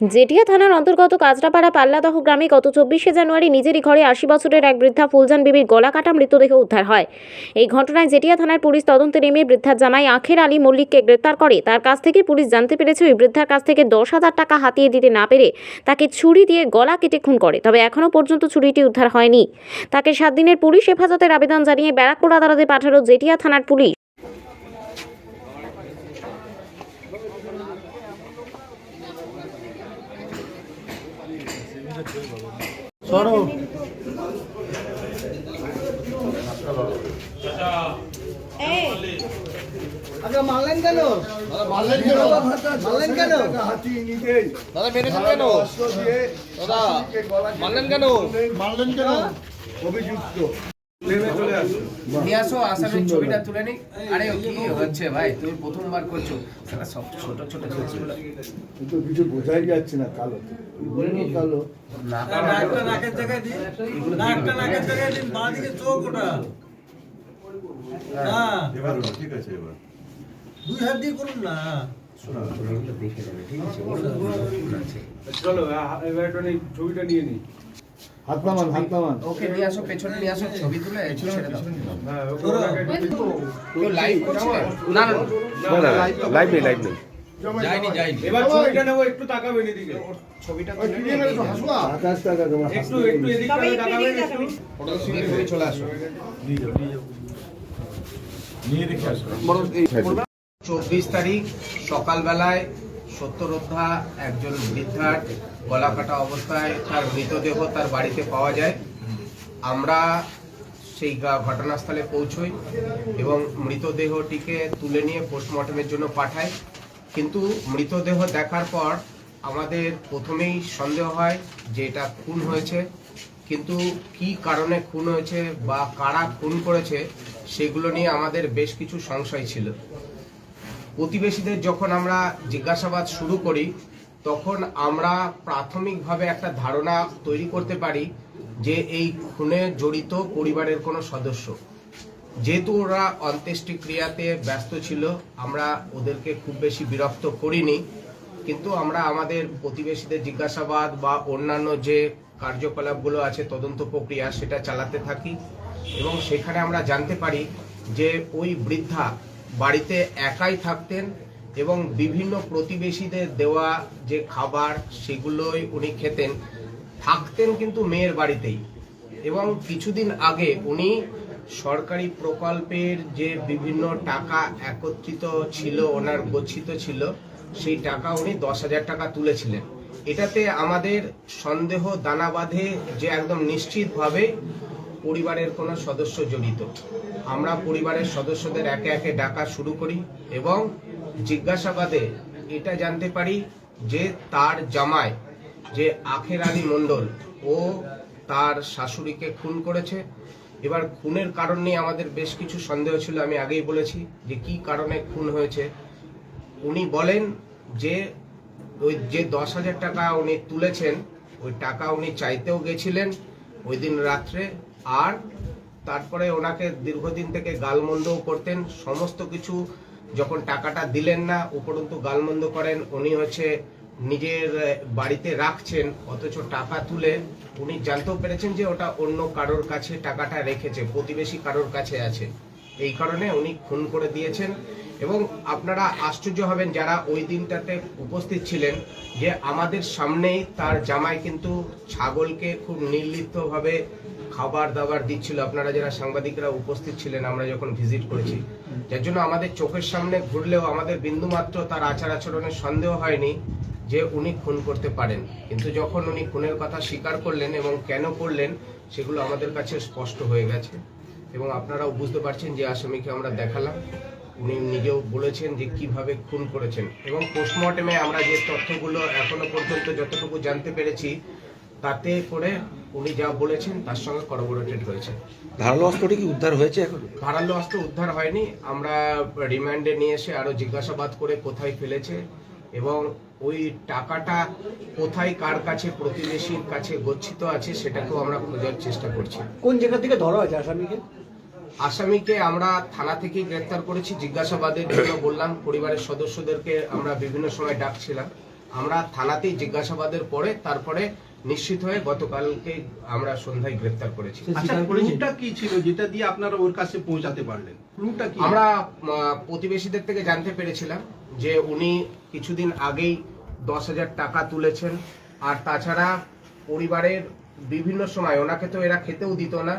জেঠিয়া থানার অন্তর্গত কাজরাপাড়া পাল্লাদহ গ্রামে গত 24শে জানুয়ারি নিজেরই ঘরে 80 বছরের এক বৃদ্ধা ফুলজান বিবির গলা কাটা মৃতদেহ উদ্ধার হয়। এই ঘটনায় জেঠিয়া থানার পুলিশ তদন্তে নেমে বৃদ্ধার জামাই আখের আলী মল্লিককে গ্রেপ্তার করে। তার কাছ থেকে পুলিশ জানতে পেরেছে ওই বৃদ্ধার কাছ থেকে 10,000 টাকা হাতিয়ে দিতে না পেরে তাকে ছুরি দিয়ে গলা কেটে খুন করে। তবে এখনও পর্যন্ত ছুরিটি উদ্ধার হয়নি। তাকে 7 দিনের পুলিশ হেফাজতের আবেদন জানিয়ে ব্যারাকপুর আদালতে পাঠালো জেঠিয়া থানার পুলিশ। আগে মারলেন কেন? মারলেন কেন? মারলেন কেন? হাতি নিজেই দাদা মেরেছেন কেন? অস্ত্র দিয়ে দাদা মারলেন কেন? মারলেন কেন? অভিযুক্ত নেমে চলে আসো। নিয়ে আসো আসামের ছবিটা তুলে নি। আরে কি হচ্ছে ভাই, তুমি প্রথমবার করছো। সারা সব ছোট ছোট ছবিগুলো কিন্তু কিছু বোঝাই যাচ্ছে না, কালো কালো না একটা নাকের জায়গায় দিন, একটা নাকের জায়গায় দিন, বাঁ দিকে চোখ ওটা। হ্যাঁ, এবার ঠিক আছে, এবার দুই হাত দিয়ে করুন না। দেখে নেবে, ঠিক আছে? চলো এবার একটা ছবিটা নিয়ে নিই। হাত নামান, হাত নামান। ওকে নিয়ে আসো, পেছনে নিয়ে আসো, ছবি তুলে ছেড়ে দাও। হ্যাঁ কেউ লাইভ করছে? না না লাইভ নেই যাইনি। এবার ছবিটা নেবো, একটু তাকাবেন এদিকে। ছবিটা ওই তুলে ক্লিয়ার একটু হাসো। আকাশ টাকা তোমার একটু এদিক করে তাকাবেন একটু। নিয়ে চলে আসো। নিয়ে রেখে আসো। 24 তারিখ সকালবেলায় সত্যরোদ্ধা একজন বৃদ্ধার গলা কাটা অবস্থায় তার মৃতদেহ তার বাড়িতে পাওয়া যায়। আমরা সেই ঘটনাস্থলে পৌঁছই এবং মৃতদেহটিকে তুলে নিয়ে পোস্টমর্টমের জন্য পাঠাই। কিন্তু মৃতদেহ দেখার পর আমাদের প্রথমেই সন্দেহ হয় যে এটা খুন হয়েছে, কিন্তু কি কারণে খুন হয়েছে বা কারা খুন করেছে সেগুলো নিয়ে আমাদের বেশ কিছু সংশয় ছিল। প্রতিবেশীদের যখন আমরা জিজ্ঞাসাবাদ শুরু করি তখন আমরা প্রাথমিকভাবে একটা ধারণা তৈরি করতে পারি যে এই খুনে জড়িত পরিবারের কোনো সদস্য। যেহেতু ওরা অন্ত্যেষ্টিক্রিয়াতে ব্যস্ত ছিল, আমরা ওদেরকে খুব বেশি বিরক্ত করিনি, কিন্তু আমরা আমাদের প্রতিবেশীদের জিজ্ঞাসাবাদ বা অন্যান্য যে কার্যকলাপগুলো আছে তদন্ত প্রক্রিয়া সেটা চালাতে থাকি এবং সেখানে আমরা জানতে পারি যে ওই বৃদ্ধা বাড়িতে একাই থাকতেন এবং বিভিন্ন প্রতিবেশীদের দেওয়া যে খাবার সেগুলোই উনি খেতেন, থাকতেন কিন্তু মেয়ের বাড়িতেই। এবং কিছুদিন আগে উনি সরকারি প্রকল্পের যে বিভিন্ন টাকা একত্রিত ছিল, ওনার গচ্ছিত ছিল, সেই টাকা উনি 10,000 টাকা তুলেছিলেন। এটাতে আমাদের সন্দেহ দানা বাঁধে যে একদম নিশ্চিতভাবে পরিবারের কোনো সদস্য জড়িত। আমরা পরিবারের সদস্যদের একে একে ডাকা শুরু করি এবং জিজ্ঞাসাবাদে এটা জানতে পারি যে তার জামাই যে আখের আলী মণ্ডল, ও তার শাশুড়িকে খুন করেছে। এবার খুনের কারণ নিয়ে আমাদের বেশ কিছু সন্দেহ ছিল, আমি আগেই বলেছি যে কি কারণে খুন হয়েছে। উনি বলেন যে ওই যে 10,000 টাকা উনি তুলেছেন ওই টাকা উনি চাইতেও গেছিলেন ওই দিন রাত্রে, আর তারপরে ওনাকে দীর্ঘদিন থেকে গালমন্দও করতেন। সমস্ত কিছু যখন টাকাটা দিলেন না উপরন্তু গালমন্দ করেন। উনি নিজের বাড়িতে রাখছেন, অথচ টাকা তুলে উনি জানতেও পেরেছেন যে ওটা অন্য কারোর কাছে টাকাটা রেখেছে, প্রতিবেশী কারোর কাছে আছে। এই কারণে উনি খুন করে দিয়েছেন। এবং আপনারা আশ্চর্য হবেন যারা ওই দিনটাতে উপস্থিত ছিলেন যে আমাদের সামনেই তার জামাই কিন্তু ছাগলকে খুব নির্লিপ্তভাবে খাবার দাবার দিচ্ছিল। আপনারা যারা সাংবাদিকরা উপস্থিত ছিলেন আমরা যখন ভিজিট করেছি, যার জন্য আমাদের চোখের সামনে ঘুরলেও আমাদের বিন্দুমাত্র তার আচার আচরণের সন্দেহ হয়নি যে উনি খুন করতে পারেন। কিন্তু যখন উনি খুনের কথা স্বীকার করলেন এবং কেন করলেন সেগুলো আমাদের কাছে স্পষ্ট হয়ে গেছে এবং আপনারাও বুঝতে পারছেন যে আসামিকে আমরা দেখালাম, উনি নিজেও বলেছেন যে কিভাবে খুন করেছেন। এবং পোস্টমর্টেমে আমরা যে তথ্যগুলো এখনো পর্যন্ত যতটুকু জানতে পেরেছি তাতে করে উনি যা বলেছেন তার সঙ্গে করবোরেটেড হয়েছে। ধারালো অস্ত্রটি কি উদ্ধার হয়েছে? এখন ধারালো অস্ত্র উদ্ধার হয়নি, আমরা রিমান্ডে নিয়ে এসে আরো জিজ্ঞাসাবাদ করে কোথায় ফেলেছে এবং ওই টাকাটা কোথায় কার কাছে প্রতিবেশীর কাছে গচ্ছিত আছে সেটাকেও আমরা খোঁজার চেষ্টা করছি। কোন জায়গা থেকে ধরা হয়েছে আসামিকে? আসামিকে আমরা থানা থেকে গ্রেফতার করেছি জিজ্ঞাসাবাদের জন্য। বললাম পরিবারের সদস্যদেরকে আমরা বিভিন্ন সময় ডাকছিলাম, আমরা থানাতেই জিজ্ঞাসাবাদের পরে তারপরে নিশ্চিত হয়ে গতকালকে আমরা সন্ধ্যায় গ্রেফতার করেছি। আচ্ছা, ক্লুটা কি ছিল যেটা দিয়ে আপনারা ওর কাছে পৌঁছাতে পারলেন? ক্লুটা কি? আমরা প্রতিবেশীদের থেকে জানতে পেরেছিলাম যে উনি কিছুদিন আগেই 10,000 টাকা তুলেছেন, আর তাছাড়া পরিবারের বিভিন্ন সময় ওনাকে তো এরা খেতেও দিত না,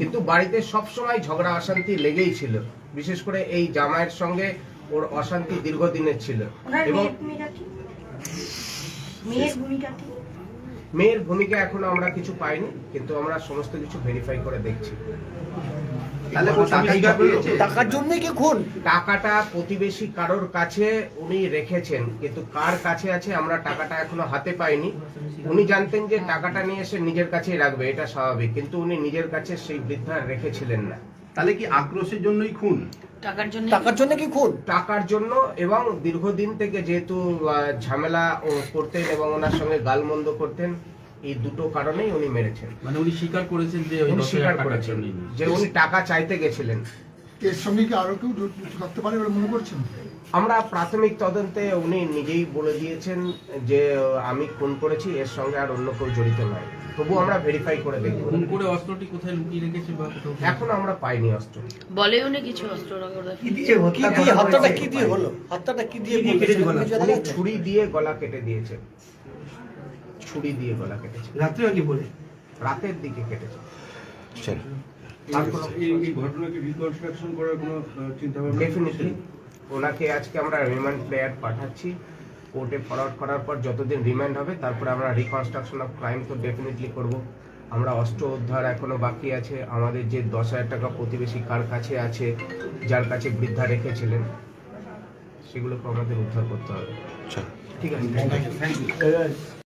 কিন্তু বাড়িতে সব সময় ঝগড়া অশান্তি লেগেই ছিল। বিশেষ করে এই জামাইয়ের সঙ্গে ওর অশান্তি দীর্ঘদিনের ছিল। এবং মেয়ের ভূমিকা এখনো আমরা কিছু পাইনি, কিন্তু আমরা সমস্ত কিছু ভেরিফাই করে দেখছি। তাহলে ও টাকা পেয়েছে? টাকার জন্য কি খুন? টাকাটা প্রতিবেশী কারোর কাছে উনি রেখেছেন, কিন্তু কার কাছে আছে আমরা টাকাটা এখনো হাতে পাইনি। উনি জানতেন যে টাকাটা নিয়ে এসে নিজের কাছেই রাখবে, এটা স্বাভাবিক, কিন্তু উনি নিজের কাছে সেই বৃদ্ধা রেখেছিলেন না। তাহলে কি আক্রোশের জন্যই খুন? টাকার জন্য কি খুন? টাকার জন্য, এবং দীর্ঘদিন থেকে যেহেতু ঝামেলা করতেন এবং ওনার সঙ্গে গালমন্দ করতেন, এই দুটো কারণেই উনি মেরেছেন। মানে উনি স্বীকার করেছেন যে উনি স্বীকার করেছেন যে উনি টাকা চাইতে গেছিলেন। এর সঙ্গে কি আরো কেউ যুক্ত থাকতে পারে বলে মনে করছেন? আমরা প্রাথমিক তদন্তে উনি নিজেই বলে দিয়েছেন যে আমি খুন করেছি, এর সঙ্গে আর অন্য কেউ জড়িত নয়। তবু আমরা ভেরিফাই করে দেখব। খুন করে অস্ত্রটি কোথায় লুকিয়ে রেখেছে বা এখনো আমরা পাইনি অস্ত্র। বলে উনি কিছু অস্ত্র কি দিয়ে হত্যাটা কি দিয়ে হলো? হত্যাটা কি দিয়ে উনি ছুরি দিয়ে গলা কেটে দিয়েছে, ছুরি দিয়ে গলা কেটেছে। রাত্রে কি বলে? রাতের দিকে কেটেছে। চলো। এই ঘটনাকে রিকনস্ট্রাকশন করার কোনো চিন্তা ভাবনা? ডেফিনেটলি ওনাকে আজকে আমরা রিমান্ড প্লেয়ার পাঠাচ্ছি, কোর্টে ফরওয়ার্ড করার পর যতদিন রিমান্ড হবে তারপরে আমরা রিকনস্ট্রাকশন অফ ক্রাইম তো ডেফিনেটলি করব। আমরা অস্ত্র উদ্ধার এখনো বাকি আছে, আমাদের যে 10,000 টাকা প্রতিবেশী কার কাছে আছে, যার কাছে বৃদ্ধা রেখেছিলেন, সেগুলোকে আমাদের উদ্ধার করতে হবে। চলো। ঠিক আছে, থ্যাংক ইউ।